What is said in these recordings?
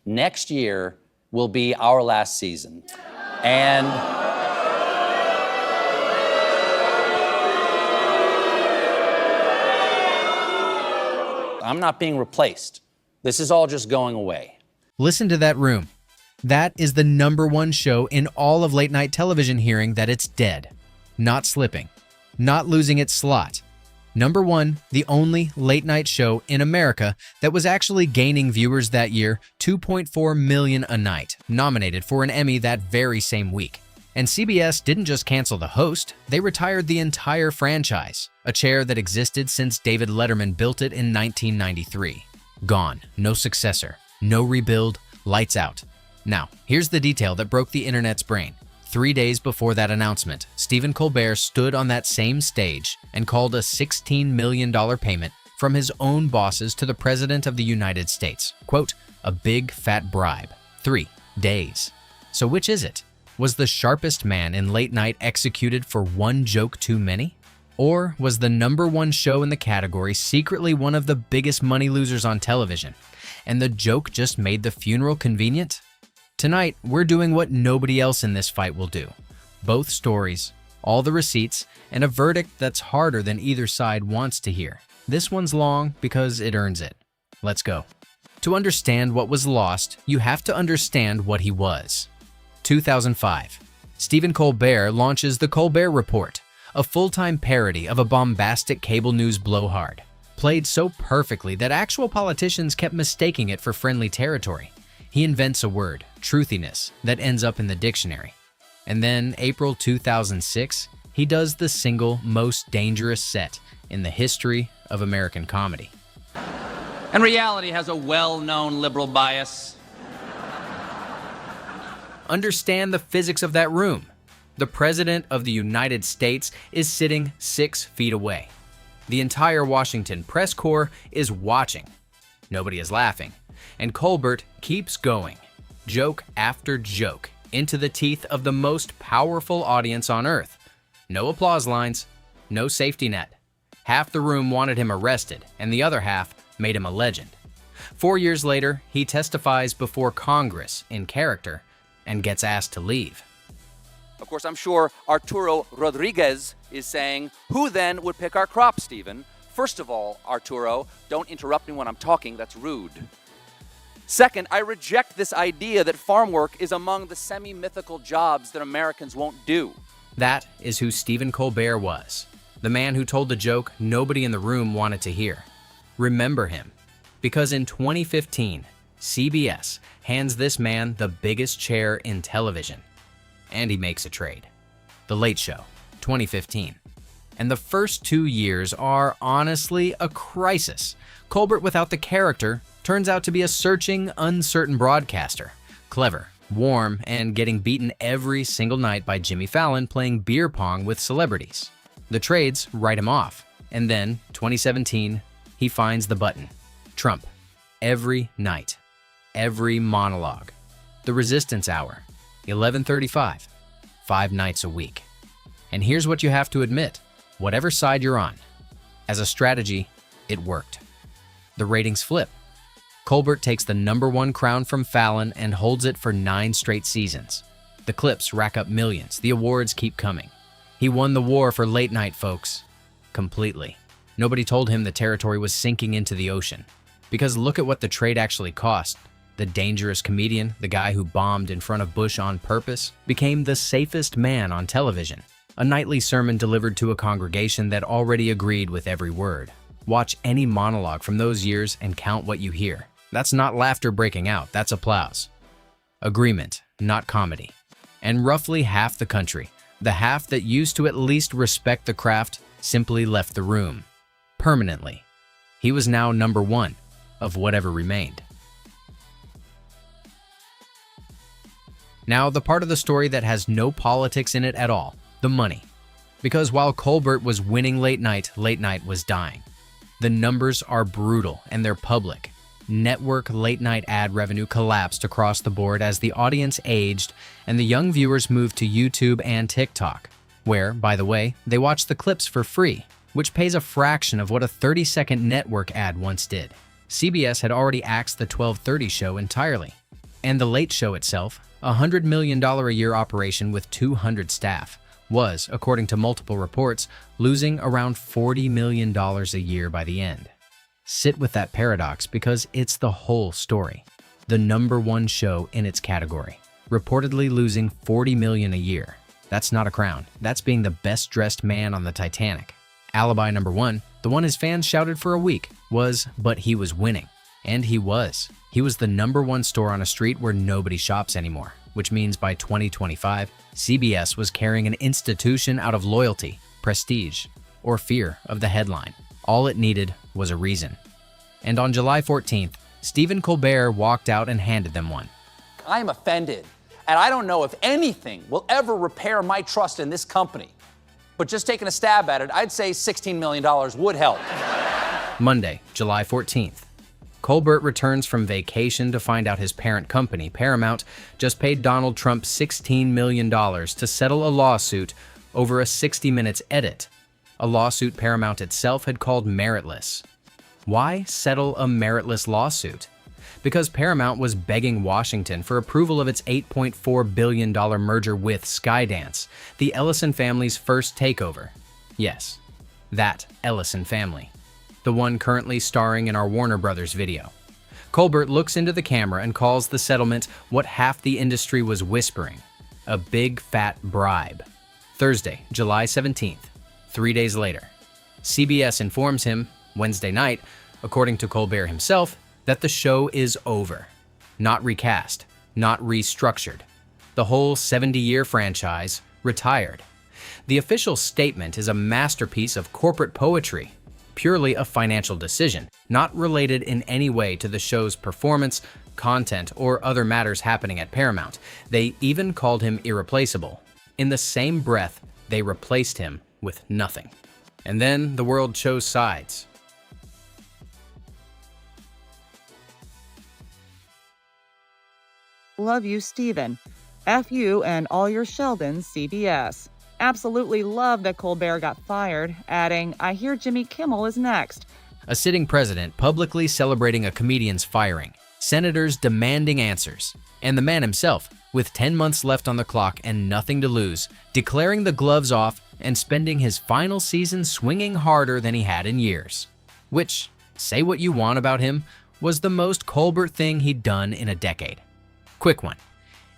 next year will be our last season. And I'm not being replaced. This is all just going away. Listen to that room. That is the #1 show in all of late-night television hearing that it's dead, not slipping, not losing its slot. #1, the only late-night show in America that was actually gaining viewers that year, 2.4 million a night, nominated for an Emmy that very same week. And CBS didn't just cancel the host, they retired the entire franchise, a chair that existed since David Letterman built it in 1993. Gone, no successor, no rebuild, lights out. Now, here's the detail that broke the internet's brain. 3 days before that announcement, Stephen Colbert stood on that same stage and called a $16 million payment from his own bosses to the President of the United States. Quote, a big fat bribe. 3 days. So which is it? Was the sharpest man in late night executed for one joke too many? Or was the #1 show in the category secretly one of the biggest money losers on television, and the joke just made the funeral convenient? Tonight, we're doing what nobody else in this fight will do. Both stories, all the receipts, and a verdict that's harder than either side wants to hear. This one's long because it earns it. Let's go. To understand what was lost, you have to understand what he was. 2005. Stephen Colbert launches The Colbert Report, a full-time parody of a bombastic cable news blowhard, played so perfectly that actual politicians kept mistaking it for friendly territory. He invents a word, truthiness, that ends up in the dictionary. And then, April 2006, he does the single most dangerous set in the history of American comedy. And reality has a well-known liberal bias. Understand the physics of that room. The President of the United States is sitting 6 feet away. The entire Washington press corps is watching. Nobody is laughing. And Colbert keeps going, joke after joke, into the teeth of the most powerful audience on earth. No applause lines, no safety net. Half the room wanted him arrested, and the other half made him a legend. 4 years later, he testifies before Congress in character and gets asked to leave. Of course, I'm sure Arturo Rodriguez is saying, who then would pick our crop, Stephen? First of all, Arturo, don't interrupt me when I'm talking, that's rude. Second, I reject this idea that farm work is among the semi-mythical jobs that Americans won't do. That is who Stephen Colbert was, the man who told the joke nobody in the room wanted to hear. Remember him, because in 2015, CBS hands this man the biggest chair in television, and he makes a trade. The Late Show, 2015. And the first 2 years are honestly a crisis. Colbert without the character turns out to be a searching, uncertain broadcaster. Clever, warm, and getting beaten every single night by Jimmy Fallon playing beer pong with celebrities. The trades write him off. And then, 2017, he finds the button. Trump. Every night. Every monologue. The Resistance Hour. 11:35. 5 nights a week. And here's what you have to admit. Whatever side you're on, as a strategy, it worked. The ratings flip. Colbert takes the #1 crown from Fallon and holds it for 9 straight seasons. The clips rack up millions. The awards keep coming. He won the war for late night, folks. Completely. Nobody told him the territory was sinking into the ocean. Because look at what the trade actually cost. The dangerous comedian, the guy who bombed in front of Bush on purpose, became the safest man on television. A nightly sermon delivered to a congregation that already agreed with every word. Watch any monologue from those years and count what you hear. That's not laughter breaking out, that's applause. Agreement, not comedy. And roughly half the country, the half that used to at least respect the craft, simply left the room. Permanently. He was now #1 of whatever remained. Now, the part of the story that has no politics in it at all, the money. Because while Colbert was winning late night was dying. The numbers are brutal and they're public. Network late night ad revenue collapsed across the board as the audience aged and the young viewers moved to YouTube and TikTok, where, by the way, they watch the clips for free, which pays a fraction of what a 30-second network ad once did. CBS had already axed the 12:30 show entirely. And The Late Show itself, a $100 million a year operation with 200 staff, was, according to multiple reports, losing around $40 million a year by the end. Sit with that paradox because it's the whole story. The #1 show in its category, reportedly losing $40 million a year. That's not a crown. That's being the best-dressed man on the Titanic. Alibi #1, the one his fans shouted for a week, was, but he was winning. And he was. He was the #1 store on a street where nobody shops anymore, which means by 2025, CBS was carrying an institution out of loyalty, prestige, or fear of the headline. All it needed was a reason. And on July 14th, Stephen Colbert walked out and handed them one. I am offended, and I don't know if anything will ever repair my trust in this company. But just taking a stab at it, I'd say $16 million would help. Monday, July 14th. Colbert returns from vacation to find out his parent company, Paramount, just paid Donald Trump $16 million to settle a lawsuit over a 60 Minutes edit, a lawsuit Paramount itself had called meritless. Why settle a meritless lawsuit? Because Paramount was begging Washington for approval of its $8.4 billion merger with Skydance, the Ellison family's first takeover. Yes, that Ellison family. The one currently starring in our Warner Brothers video. Colbert looks into the camera and calls the settlement what half the industry was whispering, a big fat bribe. Thursday, July 17th, 3 days later. CBS informs him, Wednesday night, according to Colbert himself, that the show is over. Not recast, not restructured. The whole 70-year franchise retired. The official statement is a masterpiece of corporate poetry, purely a financial decision, not related in any way to the show's performance, content, or other matters happening at Paramount. They even called him irreplaceable. In the same breath, they replaced him with nothing. And then the world chose sides. Love you, Steven. F you and all your Sheldons, CBS. Absolutely love that Colbert got fired, adding, I hear Jimmy Kimmel is next. A sitting president publicly celebrating a comedian's firing, senators demanding answers, and the man himself, with 10 months left on the clock and nothing to lose, declaring the gloves off and spending his final season swinging harder than he had in years. Which, say what you want about him, was the most Colbert thing he'd done in a decade. Quick one.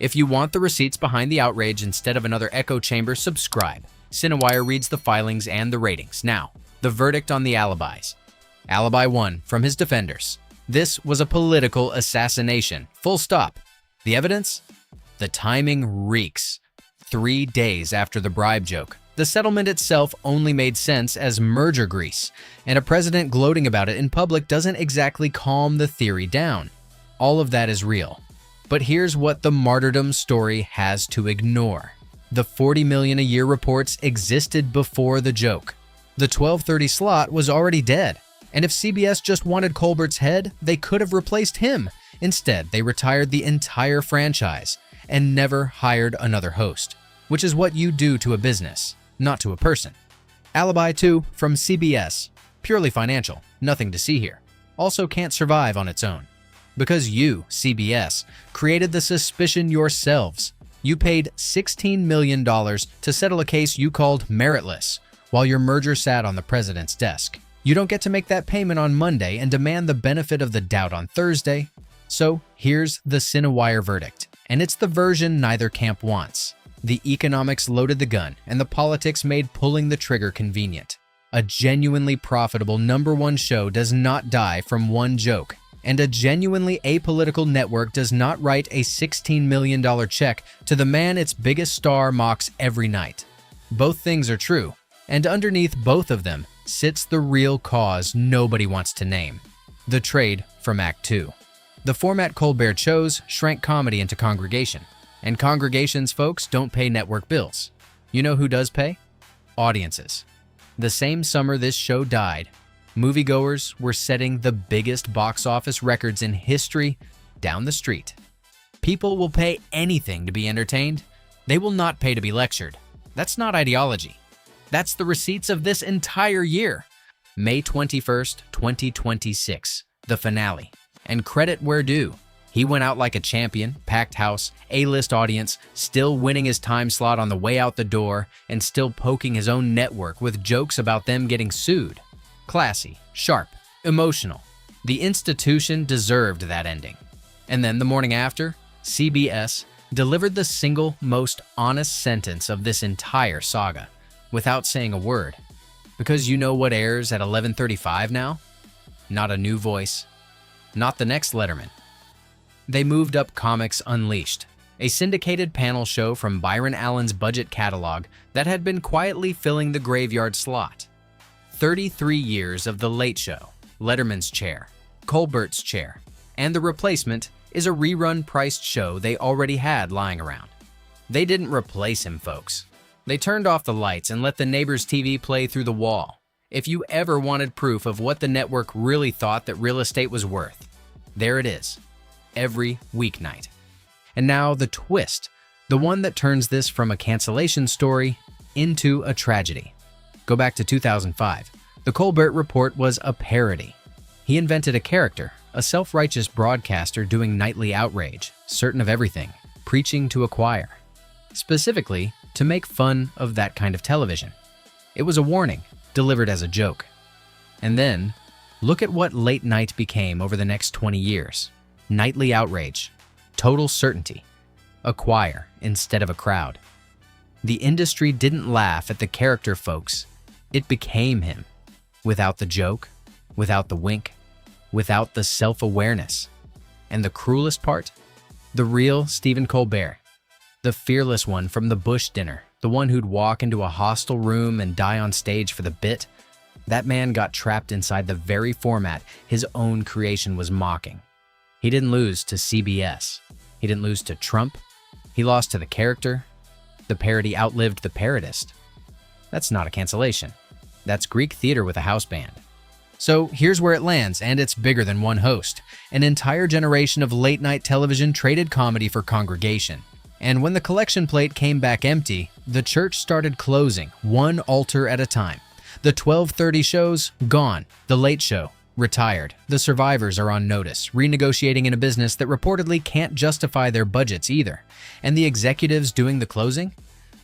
If you want the receipts behind the outrage instead of another echo chamber, subscribe. CineWire reads the filings and the ratings. Now, the verdict on the alibis. Alibi 1 from his defenders. This was a political assassination. Full stop. The evidence? The timing reeks. 3 days after the bribe joke. The settlement itself only made sense as merger grease, and a president gloating about it in public doesn't exactly calm the theory down. All of that is real. But here's what the martyrdom story has to ignore. The $40 million a year reports existed before the joke. The 12:30 slot was already dead. And if CBS just wanted Colbert's head, they could have replaced him. Instead, they retired the entire franchise and never hired another host, which is what you do to a business, not to a person. Alibi 2 from CBS. Purely financial, nothing to see here. Also can't survive on its own. Because you, CBS, created the suspicion yourselves. You paid $16 million to settle a case you called meritless, while your merger sat on the president's desk. You don't get to make that payment on Monday and demand the benefit of the doubt on Thursday. So here's the CineWire verdict, and it's the version neither camp wants. The economics loaded the gun, and the politics made pulling the trigger convenient. A genuinely profitable #1 show does not die from one joke. And a genuinely apolitical network does not write a $16 million check to the man its biggest star mocks every night. Both things are true, and underneath both of them sits the real cause nobody wants to name. The trade from Act 2. The format Colbert chose shrank comedy into congregation, and congregations folks don't pay network bills. You know who does pay? Audiences. The same summer this show died, moviegoers were setting the biggest box office records in history down the street. People will pay anything to be entertained. They will not pay to be lectured. That's not ideology. That's the receipts of this entire year. May 21st, 2026, the finale. And credit where due. He went out like a champion, packed house, A-list audience, still winning his time slot on the way out the door, and still poking his own network with jokes about them getting sued. Classy, sharp, emotional. The institution deserved that ending. And then the morning after, CBS delivered the single most honest sentence of this entire saga, without saying a word. Because you know what airs at 11:35 now? Not a new voice. Not the next Letterman. They moved up Comics Unleashed, a syndicated panel show from Byron Allen's budget catalog that had been quietly filling the graveyard slot. 33 years of The Late Show, Letterman's chair, Colbert's chair, and the replacement is a rerun-priced show they already had lying around. They didn't replace him, folks. They turned off the lights and let the neighbor's TV play through the wall. If you ever wanted proof of what the network really thought that real estate was worth, there it is. Every weeknight. And now the twist, the one that turns this from a cancellation story into a tragedy. Go back to 2005. The Colbert Report was a parody. He invented a character, a self-righteous broadcaster doing nightly outrage, certain of everything, preaching to a choir. Specifically, to make fun of that kind of television. It was a warning, delivered as a joke. And then, look at what late night became over the next 20 years. Nightly outrage, total certainty, a choir instead of a crowd. The industry didn't laugh at the character, folks. It became him. Without the joke, without the wink, without the self-awareness. And the cruelest part? The real Stephen Colbert. The fearless one from the Bush dinner, the one who'd walk into a hostile room and die on stage for the bit. That man got trapped inside the very format his own creation was mocking. He didn't lose to CBS. He didn't lose to Trump. He lost to the character. The parody outlived the parodist. That's not a cancellation. That's Greek theater with a house band. So here's where it lands, and it's bigger than one host. An entire generation of late-night television traded comedy for congregation. And when the collection plate came back empty, the church started closing, one altar at a time. The 12:30 shows, gone. The Late Show, retired. The survivors are on notice, renegotiating in a business that reportedly can't justify their budgets either. And the executives doing the closing?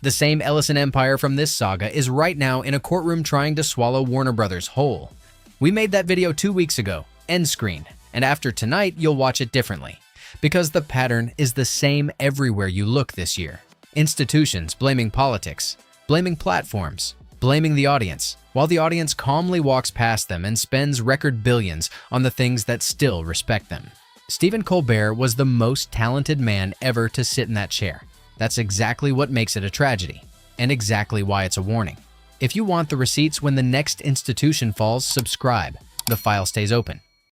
The same Ellison empire from this saga is right now in a courtroom trying to swallow Warner Brothers whole. We made that video 2 weeks ago, end screen, and after tonight, you'll watch it differently. Because the pattern is the same everywhere you look this year. Institutions blaming politics, blaming platforms, blaming the audience, while the audience calmly walks past them and spends record billions on the things that still respect them. Stephen Colbert was the most talented man ever to sit in that chair. That's exactly what makes it a tragedy, and exactly why it's a warning. If you want the receipts when the next institution falls, subscribe. The file stays open.